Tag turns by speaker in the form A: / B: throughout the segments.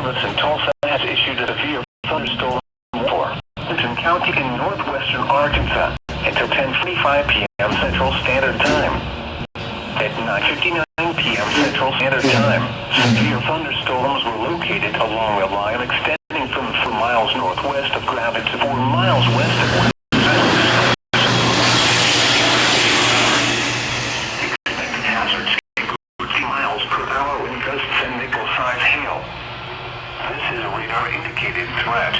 A: service in Tulsa has issued a severe thunderstorm for Clinton County in northwestern Arkansas until 10:45 p.m. Central Standard Time. At 9:59 p.m. Central Standard Time, severe thunderstorms were located along a line extending from 4 miles northwest of Gravette to 4 miles west of West. Expected hazards include 50 miles per hour wind gusts and nickel-sized hail. This is a radar-indicated threat.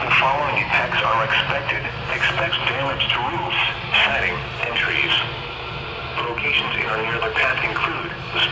A: The following impacts are expected. Expect damage to roofs, siding, and trees. Locations in or near the path include the